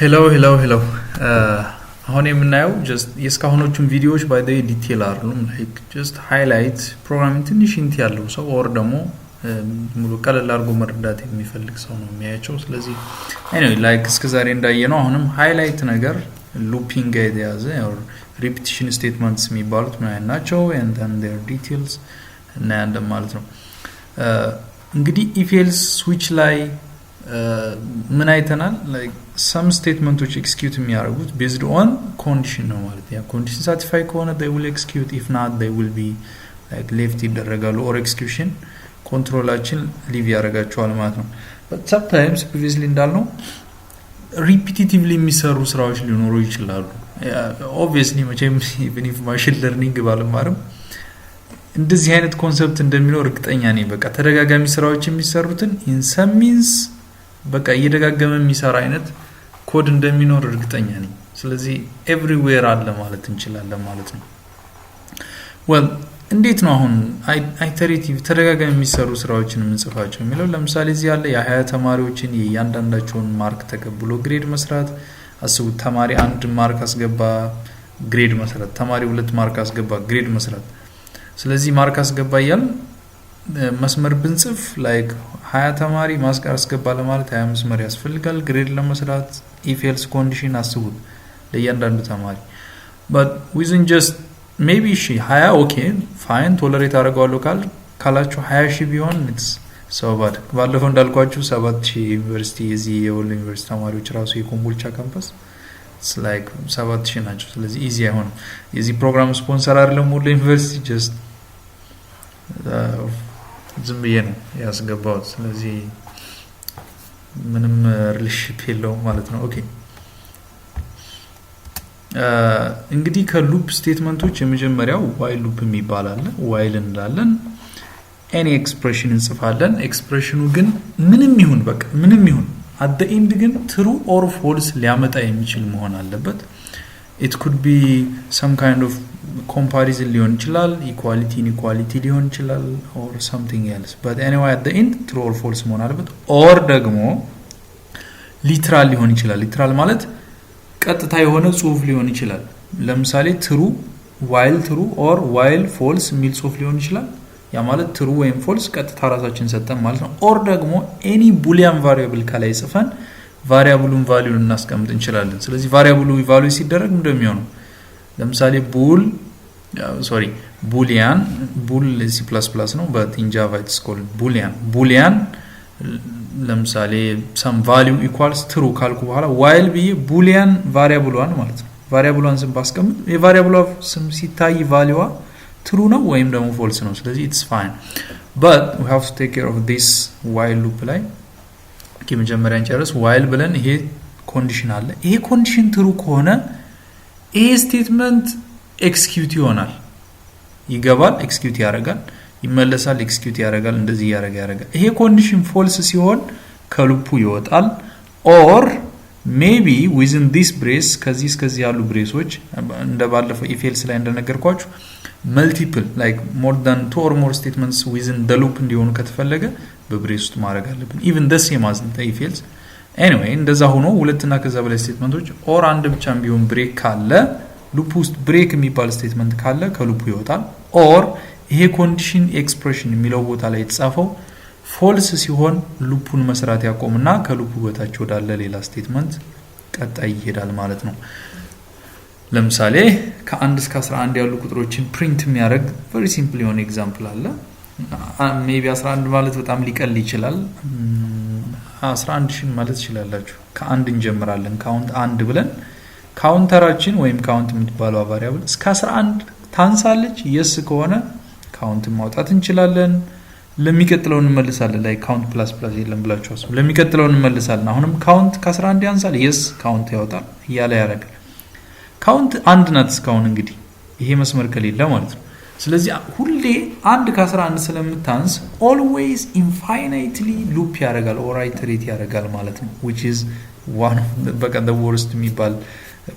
hello አሁን የምናየው just የስካሁኖቹን ቪዲዮዎች by the detail አይደሉም like just highlight ፕሮግራሚንግ ትንሽ ኢንት ያለው ሰው or ደግሞ ሙሉ ቀለል አድርጎ መረዳት የሚፈልግ ሰው ነው የሚያያቸው ስለዚህ anyway like እስከዛሬ እንዳየነው አሁንም highlight ነገር looping የተያዘ or repetition statements የሚባሉት ምን ናቸው and then their details እና ያንደ ማለት ነው እንግዲህ if else switch ላይ ምን አይተናል like some statements which execute የሚያደርጉት based on condition ነው ማለት ያ condition satisfy ከሆነ they will execute if not they will be like left ይደረጋሉ or execution ኮንትሮላችን ሊቭ ያደርጋቸዋል ማለት ነው but sometimes previously እንዳልነው repetitively የሚሰሩ ስራዎች ሊኖሩ ይችላሉ obviously መቼም even if machine learning ባለማርም እንደዚህ አይነት ኮንሰፕት እንደሚኖር እርግጠኛ ነኝ በቃ ተደጋጋሚ ስራዎች የሚሰሩትን in some means በቃ እየደጋገመ የሚሰራ አይነት ኮድ እንደሚኖር እርግጠኛ ነኝ ስለዚህ everywhere አለ ማለት እንችላለን ማለት ነው well እንዴት ነው አሁን iterative ተደጋጋሚ የሚሰሩ ስራዎችን እንጽፋቸው የሚለው ለምሳሌ እዚህ ያለ የ20 ተማሪዎችን የእያንዳንዳቸውን ማርክ ተቀብሎ ግሬድ መስራት አስቡት ተማሪ 1 ማርክ አስገባ ግሬድ መስራት ተማሪ 2 ማርክ አስገባ ግሬድ መስራት ስለዚህ ማርክ አስገባ ይያል መስመር ብንጽፍ ላይክ 20 ተማሪ ማስቀር አስገባ ለማለት 20 መስመር ያስፈልጋል ግሬድ ለመስራት if else condition አስቡት ለእያንዳንዱ ተማሪ but within just maybe she 20 okay fine tolerate አደርጋለሁ ካላችሁ 20 ሺህ ቢሆን it's so bad ባለፈው እንዳልኳችሁ 7000 ዩኒቨርሲቲ የዚህ የወሎ ዩኒቨርሲቲ ተማሪዎች ራሱ የኮምቦልቻ ካምፓስ it's like 7000 ናቸው ስለዚህ easy አይሆን የዚህ ፕሮግራም ስፖንሰር አይደለም ወሎ ዩኒቨርሲቲ just ዝም ብዬ ነው ያስገባው ስለዚህ ምንም ሪሌሽንሺፕ የለውም ማለት ነው ኦኬ እንግዲህ ከሉፕ ስቴትመንቶች የመጀመሪያው while loop የሚባል አለ while እንዳለን any expression እንጽፋለን ኤክስፕሬሽኑ ግን ምንም ይሁን በቃ ምንም ይሁን at the end ግን true or false ሊያመጣ የሚችል መሆን አለበት it could be some kind of comparison ሊሆን ይችላል equality inequality ሊሆን ይችላል or something else but anyway at the end true or false መሆን አለበት or ደግሞ literal ሊሆን ይችላል literal ማለት ቀጥታ የሆነ ጽሁፍ ሊሆን ይችላል ለምሳሌ true or while false የሚል ጽሁፍ ሊሆን ይችላል ያ ማለት true ወይም false ቀጥታ ራሳችን ሰጠን ማለት ነው or ደግሞ any boolean variable ከላይ ጽፈን variable value እናስቀምጥ እንችላለን ስለዚህ variable value ሲደረግ እንደሚሆነው ለምሳሌ boolean C++ ነው but in Java it's called boolean ለምሳሌ some value equals true ካልኩ በኋላ while be boolean variable one ማለት ነው variable one ስም ባስቀምጥ የvariable ስም ሲታይ value true ነው ወይም ደግሞ false ነው ስለዚህ it's fine but we have to take care of this while loop ላይ ከመጀመሪያ እንጨርስ while ብለን ይሄ ኮንዲሽን አለ ይሄ ኮንዲሽን true ከሆነ ይሄ ስቴትመንት ኤክስኪዩት ይሆናል ይገባል ኤክስኪዩት ያደርጋል ይመለሳል ኤክስኪዩት ያደርጋል እንደዚህ ያደርጋል ይሄ ኮንዲሽን ፎልስ ሲሆን ከሉፑ ይወጣል or maybe within this brace ከዚህ ያሉ ብሬሶች እንደባለፈው if else ላይ እንደነገርኳችሁ multiple like more than 2 or more statements within the loop እንዲሆኑ ከተፈለገ በብሬስ ውስጥ ማድረግ አለብን even the same as the if else anyway እንደዛ ሆኖ ሁለትና ከዛ በላይ ስቴትመንቶች or አንድ ብቻም ቢሆን ብሬክ ካለ ሉፕ ውስጥ ብሬክ የሚባል ስቴትመንት ካለ ከሉፑ ይወጣል or ይሄ ኮንዲሽን ኤክስፕሬሽን የሚለው ቦታ ላይ የተጻፈው ፎልስ ሲሆን ሉፑን መስራት ያቆምና ከሉፑ በታች ወዳለ ሌላ ስቴትመንት ቀጣይ ይሄዳል ማለት ነው ለምሳሌ ከ1 እስከ 11 ያሉ ቁጥሮችን ፕሪንት የሚያደርግ very simple የሆነ ኤግዛምፕል አለ maybe 11 ማለት በጣም ሊቀል ይችላል 11 ሺህ ማለት ይችላልላችሁ ከአንድ እንጀምራለን ካውንት 1 ብለን ካውንተራችን ወይም ካውንት የምትባለው ቫሪያብል እስከ 11 ታንሳለች yes ከሆነ ካውንት ማውጣት እንችላለን ለሚቀጥለው እንመልሳለን ላይ ካውንት ፕላስ የለም ብላችሁ አስቡ ለሚቀጥለው እንመልሳለን አሁንም ካውንት ከ11 ያንሳል yes ካውንት ያወጣል ይያለ ያረጋል ካውንት አንድ ናት እስካሁን እንግዲህ ይሄ መስመር ከሌለ ማለት ነው ስለዚህ ሁሌ 1 ከ11 ስለምታንስ always infinitely loop ያደርጋል or iterate ያደርጋል ማለት ነው which is one of the worst የሚባል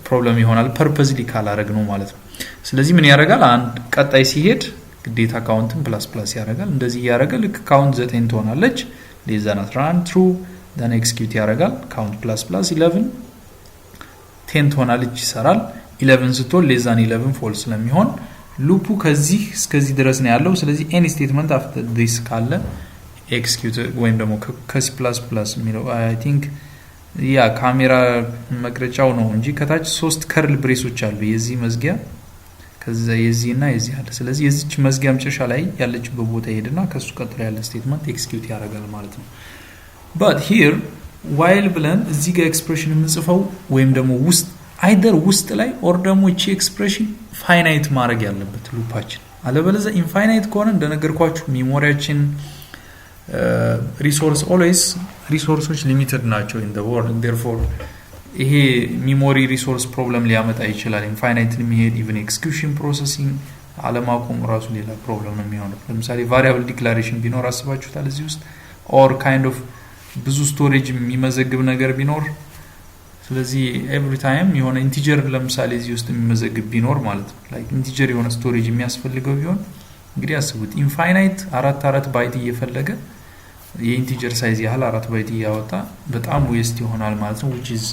ፕሮብለም ይሆናል purposely ካላረግ ነው ማለት ነው ስለዚህ ምን ያደርጋል አንድ ቀጣይ ሲሄድ ግዴታ ካውንትን ፕላስ ያደርጋል እንደዚህ ያደርጋል ልክ ካውንት 9 ትሆናለች less than 11 true then execute ያደርጋል count ++11 10 ትሆናለች ይሰራል 11 ስትሆን less than 11 false ስለሚሆን ሉፑ ከዚህ እስከዚህ ድረስ ነው ያለው ስለዚህ any statement after this ካለ execute ወይም ደግሞ ከC++ የሚለው I think ያ ካሜራ መቅረጫው ነው እንጂ ከታች 3 ከርል ብሬሶች አሉ የዚህ መዝጊያ ከዛ የዚህና የዚህ አለ ስለዚህ የዚች መዝጊያ መጨረሻ ላይ ያለችበት ቦታ ሄድና ከሱ ቀጥሎ ያለ ስቴትመንት ኤክስኪዩት ያደርጋል ማለት ነው but here while ብለን እዚህ ጋር ኤክስፕሬሽን የምንጽፈው ወይም ደግሞ ውስጥ አይደር ውስጥ ላይ ኦር ደግሞ እቺ ኤክስፕሬሽን ፋይናይት ማድረግ ያለበት ሉፓችን አለበለዚያ ኢንፋይናይት ከሆነ እንደነገርኳችሁ ሜሞሪያችን resource always resources limited ናቸው in the world therefore ይሄ memory resource problem ሊያመጣ ይችላል infinite የሚሄድ even execution processing አለማቆም ራሱ ሌላ problem ነው የሚሆነው ለምሳሌ variable declaration ቢኖር አስባችሁታል እዚህ ውስጥ or kind of ብዙ storage የሚመዘግብ ነገር ቢኖር ስለዚህ every time የሆነ integer ለምሳሌ እዚህ ውስጥ የሚመዘግብ ቢኖር ማለት ነው like integer የሆነ storage የሚያስፈልገው ቢሆን እንግዲህ አስቡት infinite 4 ባይት እየፈለገ የኢንቲጀር ሳይዝ ያህል 4 ባይት ያወጣ በጣም ዌስት ይሆናል ማለት ነው which is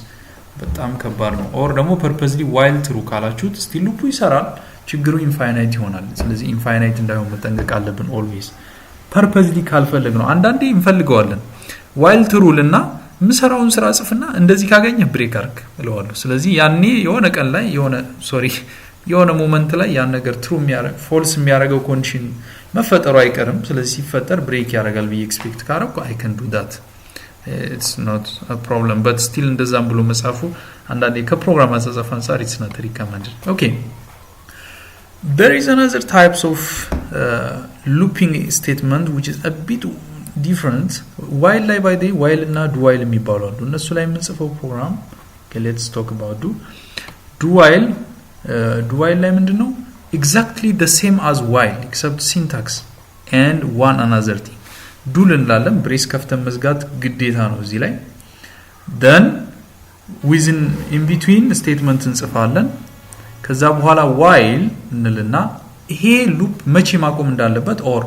በጣም ከባድ ነው or ደግሞ purposely while true ካላችሁት still ሉፑ ይሰራል ችግሩ infinite ይሆናል ስለዚህ infinite እንዳይሆን መጠንቀቅ አለብን always purposely ካልፈለግ ነው አንዳንዴ እንፈልገዋለን while true ልና ምሰራውን ስራ ጽፍና እንደዚህ ካገኘ ብሬክ አርግ እለዋለሁ ስለዚህ ያኔ የሆነ ቀን ላይ የሆነ ሞመንት ላይ ያን ነገር true የሚያረግ false የሚያረገው ኮንዲሽን መፈጠሩ አይቀርም ስለዚህ ሲፈጠር ብሬክ ያረጋል ብዬ ኤክስፔክት ካረኩ I can do that it's not a problem but still እንደዛም ብሎ መጻፉ አንዳንዴ ከፕሮግራም አጻጻፍ አንፃር it's not recommended okay there is another types of looping statement which is a bit different while ላይ by the while እና do while የሚባሉ አሉ እነሱ ላይ የምንጽፈው ፕሮግራም okay let's talk about do while ላይ ምንድነው exactly the same as while except syntax and one another thing do እንላለን ብሬስ ከፍተን መዝጋት ግዴታ ነው እዚህ ላይ then within in between statement እንጽፋለን ከዛ በኋላ while እንልና ይሄ ሉፕ መቼ ማቆም እንዳለበት or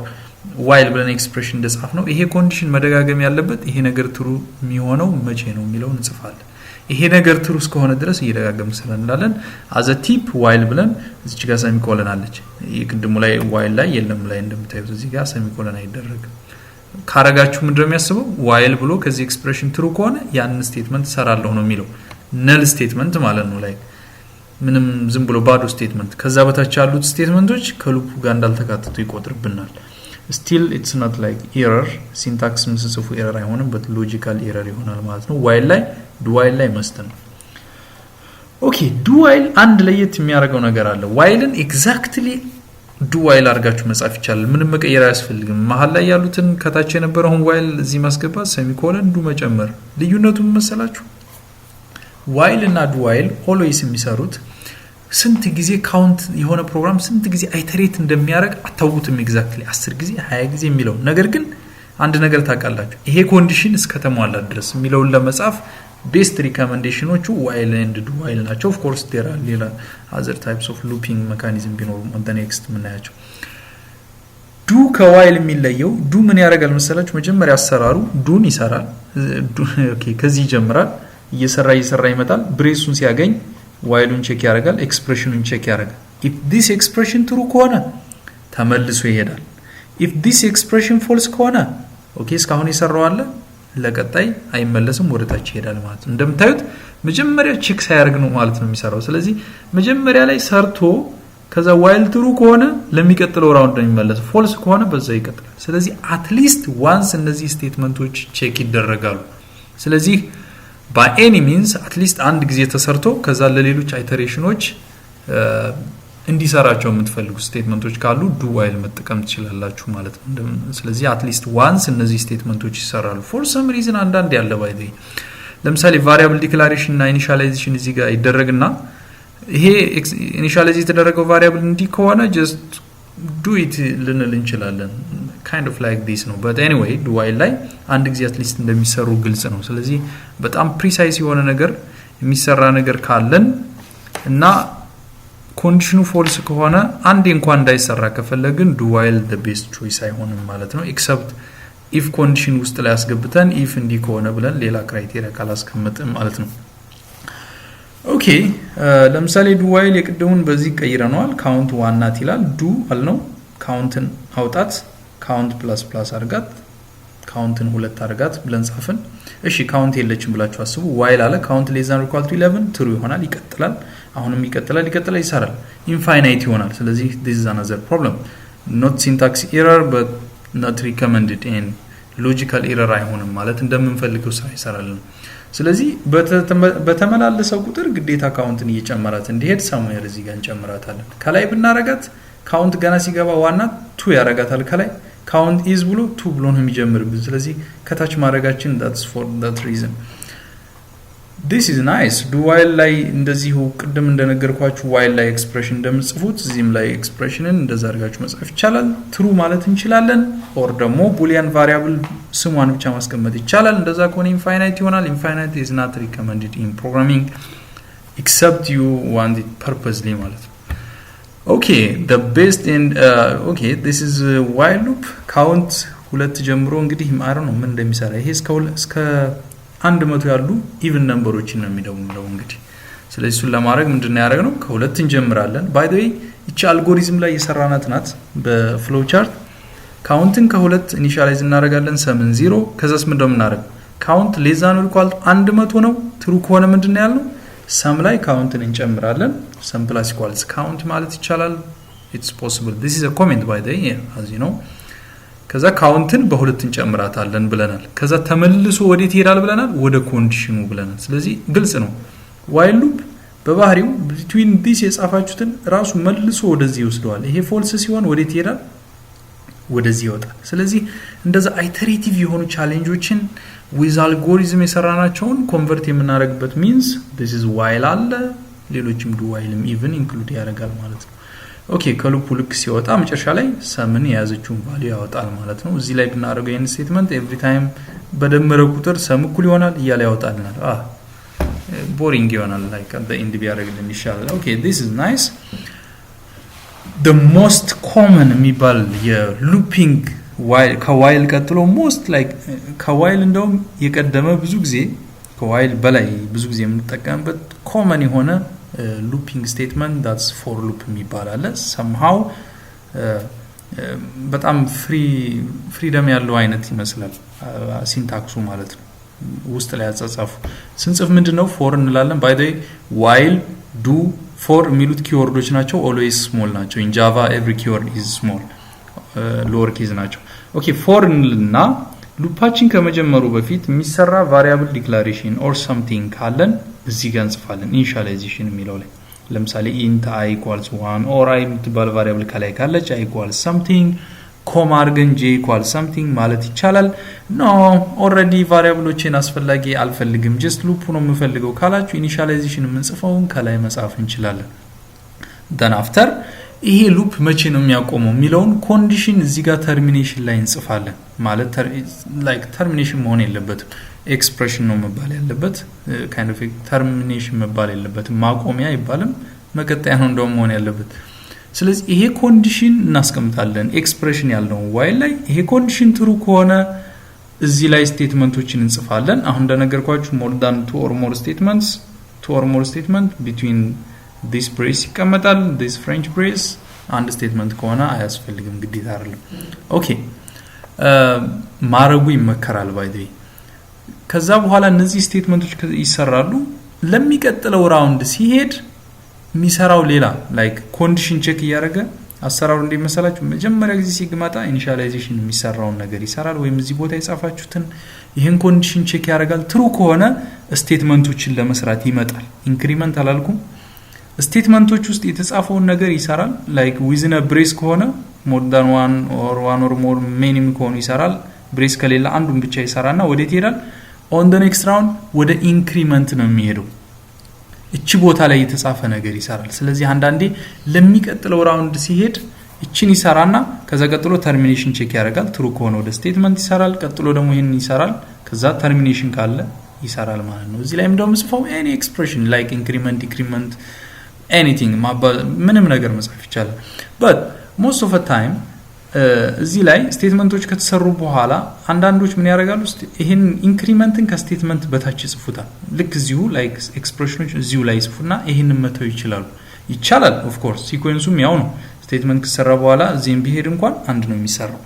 while ብለን ኤክስፕሬሽን እንደጻፍ ነው ይሄ ኮንዲሽን መደጋገም ያለበት ይሄ ነገር true የሚሆነው መቼ ነው የሚለው እንጽፋለን ይሄ ነገር true እስከሆነ ድረስ እየደጋገም ስለናለን as a tip while ብለን እዚህ ጋር ሰሚኮለን አለች ይቅድሙ ላይ while ላይ የለም ላይ እንደምታዩት እዚህ ጋር ሰሚኮለን አይደረግም ካረጋችሁ ምንድነው የሚያስበው while ብሎ ከዚህ ኤክስፕሬሽን true ከሆነ ያን ስቴትመንት ሰራለሁ ነው የሚለው null ስቴትመንት ማለት ነው ላይ ምንም ዝም ብሎ ባዶ ስቴትመንት ከዛ በታች ያሉት ስቴትመንቶች ከሉፑ ጋር እንዳልተካተቱ ይቆጥርብናል still it's not like error syntax ምንጽፉ error አይሆንም but logical error ይሆናል ማለት ነው while ላይ do while ላይ መስት ነው okay do while አንድ ለየት የሚያደርገው ነገር አለ whileን exactly do while አርጋችሁ መጻፍ ይቻላል ምንም መቀየር አያስፈልግም መሃል ላይ ያሉትን ከታች የነበረውን while እዚህ ማስገባት semicolon do መጨመር ልዩነቱ ምን መሰላችሁ while እና do while always የሚሰሩት ስንት ጊዜ ካውንት የሆነ ፕሮግራም ስንት ጊዜ አይተሬት እንደሚያደርግ አታውቁትም ኤግዛክትሊ 10 ጊዜ 20 ጊዜ የሚለው ነገር ግን አንድ ነገር ታውቃላችሁ ይሄ ኮንዲሽን እስከተሟላ ድረስ የሚለው ለመጻፍ ቤስት ሪኮመንዴሽኖቹ while and do while ናቸው of course there are ሌላ other types of looping mechanism ቢኖሩ on the next ምናያቸው do ከwhile የሚለየው do ምን ያደርጋል መሰላችሁ መጀመሪያ አሰራሩ doን ይሰራል ኦኬ ከዚህ ይጀምራል እየሰራ ይመጣል ብሬሱን ሲያገኝ whileን ቼክ ያደርጋል ኤክስፕሬሽኑን ቼክ ያደርጋል if this expression true ከሆነ ተመልሶ ይሄዳል if this expression false ከሆነ ኦኬ እስካሁን ይሰራው አለ ለቀጣይ አይመለስም ወደታች ይሄዳል ማለት ነው እንደምታዩት መጀመሪያ ቼክ ሳያደርግ ነው ማለት ነው የሚሰራው ስለዚህ መጀመሪያ ላይ ሰርቶ ከዛ while true ከሆነ ለሚቀጥለው ራውንድ ነው የሚመለሰው false ከሆነ በዛው ይቀጥላል ስለዚህ at least once እነዚህ ስቴትመንቶች ቼክ ይደረጋሉ ስለዚህ by any means at least አንድ ጊዜ ተሰርቶ ከዛ ለሌሎች አይተሬሽኖች እንዲሰራቸው የምትፈልጉ ስቴትመንቶች ካሉ do while መጠቀም ትችላላችሁ ማለት ነው ስለዚህ at least once እነዚህ ስቴትመንቶች ይሰራሉ for some reason አንዳንድ ያለ by the ለምሳሌ variable declaration እና initialization እዚህ ጋር ይደረግና ይሄ initialize የተደረገው variable እንዲህ ከሆነ just do it ልንል እንችላለን kind of like this ነው but anyway do while ላይ አንድ ጊዜ at least እንደሚሰሩ ግልጽ ነው ስለዚህ በጣም precise የሆነ ነገር የሚሰራ ነገር ካለን እና ኮንዲሽኑ false ከሆነ አንዴ እንኳን እንዳይሰራ ከፈለግን do while the best choice አይሆንም ማለት ነው except if condition ውስጥ ላይ አስገብተን if እንዲህ ከሆነ ብለን ሌላ ክራይቴሪያ ካላስቀመጥን ማለት ነው ኦኬ ኦኬ ለምሳሌ ዱ ዋይል የቅድሙን በዚህ ቀይረናል ካውንት ዋን ናት ይላል ዱ አልነው ካውንትን አውጣት ካውንት ፕላስ ፕላስ አርጋት ካውንትን ሁለት አርጋት ብለን ጻፈን እሺ ካውንት የለችም ብላችሁ አስቡ ዋይል አለ ካውንት ሌስ ዛን ኢኳል ቱ 11 ትሩ ይሆናል ይቀጥላል አሁንም ይቀጥላል ይሰራል ኢንፋይናይት ይሆናል ስለዚህ this is another problem not syntax error but not recommended and logical error አይሆንም ማለት እንደምንፈልገው ስራ ይሰራልን ስለዚህ በተመላለሰው ቁጥር ግዴታ ካውንትን እየጨመራት እንዲሄድ somewhere እዚህ ጋር እንጨምራታለን ከላይ ብናረጋት ካውንት ገና ሲገባ ዋና 2 ያረጋታል ከላይ count is ብሎ 2 ብሎ ነው የሚጀምርብን ስለዚህ ከታች ማረጋችን that's for that reason this is nice do while ላይ እንደዚሁ ቅድም እንደነገርኳችሁ while ላይ ኤክስፕሬሽን እንደምጽፉት እዚህም ላይ ኤክስፕሬሽንን እንደዛ አድርጋችሁ መጻፍ ይቻላል true ማለት እንችላለን or ደግሞ boolean variable ስሟን ብቻ ማስቀመጥ ይቻላል እንደዛ ከሆነ infinite ይሆናል infinite is not recommended in programming except you want it purposely ማለት ነው okay the best and okay this is while loop count ሁለት ጀምሮ እንግዲህ I don't know ምን እንደሚሰራ ይሄ እስከ 100 ያሉ ኢቭን ነምበሮችን ነው የሚደውለው እንግዲህ ስለዚህ እሱን ለማድረግ ምንድነው ያደረግነው ከሁለት እንጀምራለን by the way እቺ አልጎሪዝም ላይ የሰራናት ናት በፍሎው ቻርት ካውንትን ከሁለት ኢኒሻላይዝ እናደርጋለን 70 ከዛስ ምን እንደምናደርግ ካውንት ሌስ ዛን ኦር ኢኳል 100 ነው ትሩ ከሆነ ምንድነው ያልነው ሰም ላይ ካውንትን እንጨምራለን ሰም ፕላስ ኢኳልስ ካውንት ማለት ይቻላል it's possible this is a comment by the way as you know ከዛ ካውንትን በሁለት እንጨምራታለን ብለናል ከዛ ተመልሶ ወዴት ይሄዳል ብለናል ወደ ኮንዲሽኑ ብለናል ስለዚህ ግልጽ ነው while loop በባህሪው between this የጻፋችሁትን ራሱ መልሶ ወደዚህ ይወስደዋል ይሄ ፎልስ ሲሆን ወዴት ይሄዳል ወደዚህ ይወጣል ስለዚህ እንደዛ አይተሬቲቭ የሆኑ ቻሌንጆችን with algorithm የሰራናቸውን ኮንቨርት የምናደርግበት means this is while አለ ሌሎችም do while even include ያደርጋል ማለት ነው ኦኬ ከሉፑ ልክ ሲወጣ መጨረሻ ላይ ሰምን ያዘችውን ቫልዩ ያወጣል ማለት ነው እዚህ ላይ ብናደርገው ይሄን ስቴትመንት every time በደመረው ቁጥር ሰም እኩል ይሆናል እያለ ያወጣልናል boring ይሆናል like at the end ቢያደርግልን ይሻላል okay this is nice the most common የሚባል የlooping while ከዋይል ቀጥሎ most like ከዋይል እንደውም የቀደመ ብዙ ጊዜ ከዋይል በላይ ብዙ ጊዜ የምንጠቀምበት common የሆነ looping statement that's for loop የሚባል አለ somehow በጣም ፍሪደም ያለው አይነት ይመስላል ሲንታክሱ ማለት ነው ውስጥ ላይ አጻጻፉ ስንጽፍ ምንድነው for እንላለን by the way while do for የሚሉት ኪወርዶች ናቸው always small ናቸው in java every keyword is small lower case ናቸው ኦኬ for እና ሉፓችን ከመጀመሩ በፊት የሚሰራ variable declaration or something ካለን እዚህ ጋር እንጽፋለን initialization የሚለው ላይ ለምሳሌ int I equals 1 or I የምትባል variable ከላይ ካለች I equals something ኮማ አርገን j equals something ማለት ይቻላል no already variableዎችን አስፈላጊ አልፈልግም just loop ነው የምፈልገው ካላችሁ initialization የምንጽፈውን ከላይ መጻፍ እንችላለን then after ይሄ ሉፕ መቼ ነው የሚያቆመው የሚለውን ኮንዲሽን እዚህ ጋር ተርሚኔሽን ላይ እንጽፋለን ማለት like termination መሆን የለበትም ኤክስፕሬሽን ነው መባል ያለበት kind of termination መባል የለበትም ማቆሚያ ይባልም መቀጠያ ነው እንደው መሆን ያለበት ስለዚህ ይሄ ኮንዲሽን እናስቀምጣለን ኤክስፕሬሽን ያለው while ላይ ይሄ ኮንዲሽን ትሩ ከሆነ እዚህ ላይ ስቴትመንቶችን እንጽፋለን አሁን እንደነገርኳችሁ more than two or more statement between this brace ይቀመጣል this french brace አንድ ስቴትመንት ከሆነ አያስፈልግም ግዴታ አይደለም ኦኬ ማረጉ ይመከራል by the way ከዛ በኋላ እነዚህ ስቴትመንቶች ይሰራሉ ለሚቀጥለው ራውንድ ሲሄድ የሚሰራው ሌላ like condition check ያደረገ አሰራሩ እንደሚመስላችሁ መጀመሪያ ጊዜ ሲግማታ ኢኒሻላይዜሽን የሚሰራውን ነገር ይሰራል ወይም እዚህ ቦታ የጻፋችሁትን ይሄን ኮንዲሽን ቼክ ያደርጋል ትሩ ከሆነ ስቴትመንቶችን ለመስራት ይመጣል ኢንክሪመንት አላልኩም ስቴትመንቶች ውስጥ የተጻፈውን ነገር ይሰራል like within a brace ከሆነ more than one or more minimum ከሆነ ይሰራል brace ከሌላ አንዱን ብቻ ይሰራና ወዴት ይሄዳል on the next round ወደ ኢንክሪመንት ነው የሚሄደው እቺ ቦታ ላይ የተጻፈ ነገር ይሰራል ስለዚህ አንዳንዴ ለሚቀጥለው ራውንድ ሲሄድ እቺን ይሰራና ከዛ ቀጥሎ ተርሚኔሽን ቼክ ያደርጋል ትሩ ከሆነ ወደ ስቴትመንት ይሰራል ቀጥሎ ደግሞ ይሄን ይሰራል ከዛ ተርሚኔሽን ካለ ይሰራል ማለት ነው እዚህ ላይ እንደውም ጽፈው any expression like increment decrement anything ምንም ነገር መጻፍ ይቻላል but most of the time እዚህ ላይ ስቴትመንቶች ከተሰሩ በኋላ አንዳንዶች ምን ያደርጋሉ ይሄን ኢንክሪመንትን ከስቴትመንት በታች ይጽፉታል ልክ እዚሁ ላይክ ኤክስፕሬሽኖች እዚሁ ላይ ይጽፉና ይሄንን መተው ይቻላል ኦፍ ኮርስ ሲኩዌንሱም ያው ነው ስቴትመንት ከሰራ በኋላ እዚህም ቢሄድ እንኳን አንድ ነው የሚሰራው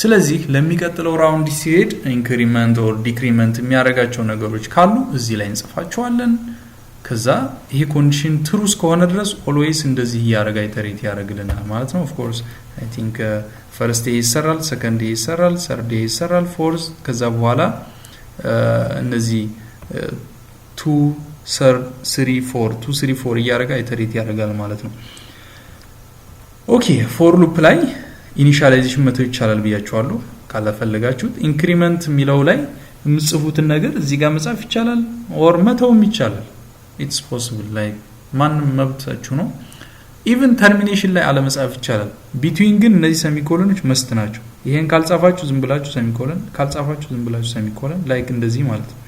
ስለዚህ ለሚቀጥለው ራውንድ ሲሄድ ኢንክሪመንት ኦር ዲክሪመንት የሚያረጋቸው ነገሮች ካሉ እዚህ ላይ እንጽፋቸዋለን ከዛ ይሄ ኮንዲሽን ትሩስ ከሆነ ድረስ ኦልዌይስ እንደዚህ ያረጋ ኢተሬት ያረግልናል ማለት ነው ኦፍ ኮርስ አይ ቲንክ ፈርስት ዴይ ይሰራል ሰከንድ ዴይ ይሰራል ሰርድ ዴይ ይሰራል ፎርዝ ከዛ በኋላ እነዚህ 2 3 4 ያረጋ ኢተሬት ያረጋል ማለት ነው ኦኬ ፎር ሉፕ ላይ ኢኒሺያላይዜሽን መተው ይቻላል ብያችኋለሁ ካላፈለጋችሁት ኢንክሪመንት ሚለው ላይ የምጽፉትን ነገር እዚህ ጋር መጻፍ ይቻላል ኦር መተውም ይቻላል it's possible like ማንም መብታችሁ ነው even termination ላይ አለ መጻፍ ይቻላል between ግን እነዚህ ሰሚኮሎኖች መስት ናቸው ይሄን ካልጻፋችሁ ዝም ብላችሁ ሰሚኮሎን ካልጻፋችሁ ዝም ብላችሁ ሰሚኮሎን like እንደዚህ ማለት ነው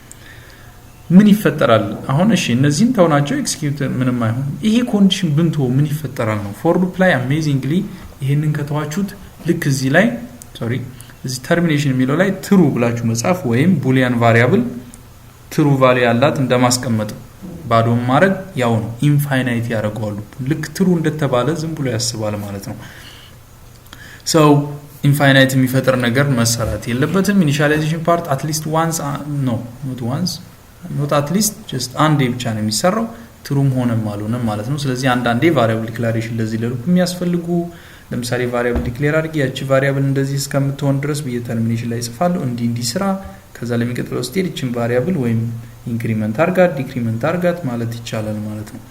ምን ይፈጠራል አሁን እሺ እነዚህን ተውናቸው ኤክስኪዩት ምንም አይሆን ይሄ ኮንዲሽን ብንቶ ምን ይፈጠራል ነው for loop ላይ amazingly ይሄንን ከተዋችሁት ልክ እዚህ ላይ እዚህ termination የሚለው ላይ true ብላችሁ መጻፍ ወይም boolean variable true value ያላት እንደማስቀመጥ ባዶ ማረግ ያው ነው ኢንፋይናይት ያረጋሉ ልክ true እንደተባለ ዝም ብሎ ያስባል ማለት ነው so ኢንፋይናይት የሚፈጠር ነገር መሰራት የለበትም ኢኒሺያላይዜሽን ፓርት at least once not at least just አንዴ ብቻ ነው የሚሰራው ትሩም ሆነም አልሆነም ማለት ነው ስለዚህ አንዳንዴ ቫሪያብል ዲክላሬሽን ለዚህ ለሉፕ የሚያስፈልጉ ለምሳሌ ቫሪያብል ዲክሌር አድርጊ ያቺ ቫሪያብል እንደዚህ እስከምትሆን ድረስ በየተርሚኔሽን ላይ ጽፋለሁ እንዲ ስራ ከዛ ለሚቀጥለው ስቴጅ እቺን ቫሪያብል ወይም ኢንክሪመንት አርጋት ዲክሪመንት አርጋት ማለት ይቻላል ማለት ነው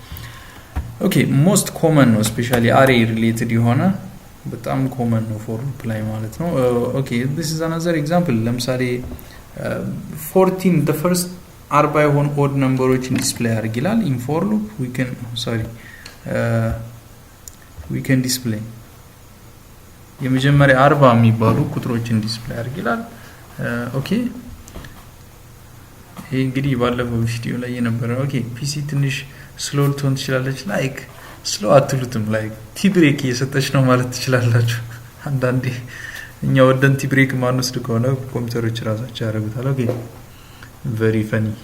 ኦኬ ሞስት ኮመን ነው ስፔሻሊ አሬ ሪሌትድ የሆነ በጣም ኮመን ነው ፎር ሉፕ ላይ ማለት ነው ኦኬ this is another example ለምሳሌ 14 the first 40 የሆኑ ኦድ ነምበሮችን ዲስፕሌይ አድርጊላል in for loop we can display የመጀመሪያ 40 የሚባሉ ቁጥሮችን ዲስፕሌይ አድርጊላል ኦኬ ይሄ እንግዲህ ባለፈው ቪዲዮ ላይ የነበረ ኦኬ ፒሲ ትንሽ ስሎ ልትሆን ትችላለች ላይክ ስሎ አትሉትም ላይክ ቲ ብሬክ እየሰጠች ነው ማለት ትችላላችሁ አንዳንዴ እኛ ወደን ቲ ብሬክ ማንወስድ ከሆነ ኮምፒውተሮች ራሳቸው ያደርጉታል ኦኬ very funny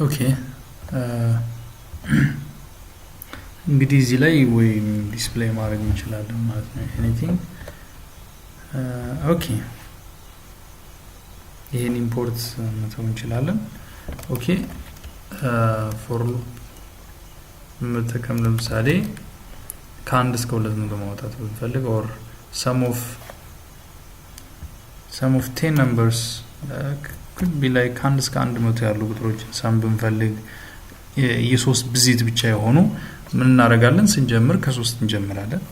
okay እንግዲህ እዚህ ላይ ወይ ዲስፕሌይ ማድረግ እንችላለን ማለት ነው anything ኦኬ ይሄን ኢምፖርት መተው እንችላለን ኦኬ for loop መተከም ለምሳሌ ከአንድ እስከ 200 ማውጣት ብንፈልግ or sum of 10 numbers could be like ከአንድ እስከ 100 ያሉ ቁጥሮችን ሳም ብንፈልግ የሶስት ብዜት ብቻ የሆኑ ምን እናደርጋለን ስንጀምር ከ3 እንጀምራለን